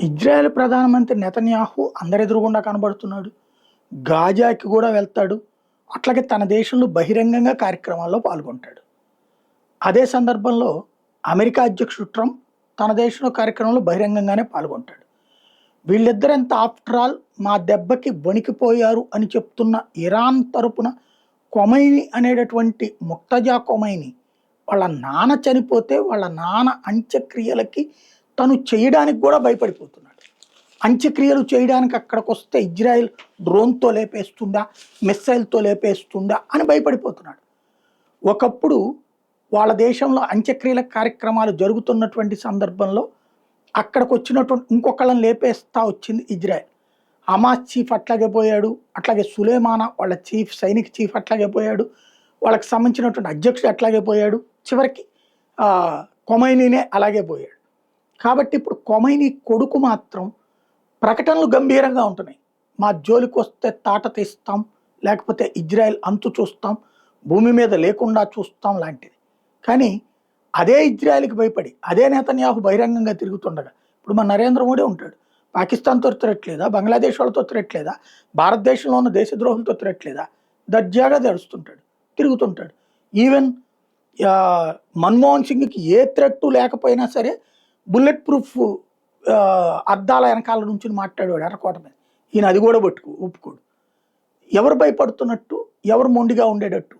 Israel ప్రధానమంత్రి Netanyahu అందరెదురుగుండా కనబడుతున్నాడు. గాజాకి కూడా వెళ్తాడు. అట్లాగే తన దేశంలో బహిరంగంగా కార్యక్రమాల్లో పాల్గొంటాడు. అదే సందర్భంలో అమెరికా అధ్యక్షుడు ట్రంప్ తన దేశంలో కార్యక్రమంలో బహిరంగంగానే పాల్గొంటాడు. వీళ్ళిద్దరెంత ఆఫ్టర్ ఆల్ మా దెబ్బకి వణికిపోయారు అని చెప్తున్న ఇరాన్ తరపున కొమైని అనేటటువంటి ముక్తజా కొమైని వాళ్ళ నాన్న చనిపోతే వాళ్ళ నాన్న అంత్యక్రియలకి తను చేయడానికి కూడా భయపడిపోతున్నాడు. అంత్యక్రియలు చేయడానికి అక్కడికి వస్తే ఇజ్రాయెల్ డ్రోన్తో లేపేస్తుందా, మిస్సైల్తో లేపేస్తుందా అని భయపడిపోతున్నాడు. ఒకప్పుడు వాళ్ళ దేశంలో అంత్యక్రియల కార్యక్రమాలు జరుగుతున్నటువంటి సందర్భంలో అక్కడికి వచ్చినటువంటి ఇంకొకళ్ళని లేపేస్తా వచ్చింది ఇజ్రాయెల్. హమాస్ చీఫ్ అట్లాగే పోయాడు, అట్లాగే సులేమానా వాళ్ళ సైనిక చీఫ్ అట్లాగే పోయాడు, వాళ్ళకి సంబంధించినటువంటి అధ్యక్షుడు అట్లాగే పోయాడు, చివరికి కొమైనీనే అలాగే పోయాడు. కాబట్టి ఇప్పుడు కొమైనీ కొడుకు మాత్రం ప్రకటనలు గంభీరంగా ఉంటున్నాయి. మా జోలికి వస్తే తాట తీస్తాం, లేకపోతే ఇజ్రాయెల్ అంతు చూస్తాం, భూమి మీద లేకుండా చూస్తాం లాంటిది. కానీ అదే ఇజ్రాయెల్కి భయపడి అదే నెతన్యాహు బహిరంగంగా తిరుగుతుండగా ఇప్పుడు మన నరేంద్ర మోడీ ఉంటాడు. పాకిస్తాన్తో తిరగట్లేదా, బంగ్లాదేశ్ వాళ్ళతో తిరగట్లేదా, భారతదేశంలో ఉన్న దేశద్రోహులతో తిరగట్లేదా, దర్జాగా తెరుస్తుంటాడు, తిరుగుతుంటాడు. ఈవెన్ మన్మోహన్ సింగ్కి ఏ థ్రెట్ లేకపోయినా సరే బుల్లెట్ ప్రూఫ్ అద్దాల వెనకాల నుంచి మాట్లాడేవాడు ఎర్రకోట మీద. ఈయన అది కూడా ఒప్పుకోడు. ఎవరు భయపడుతున్నట్టు, ఎవరు మొండిగా ఉండేటట్టు?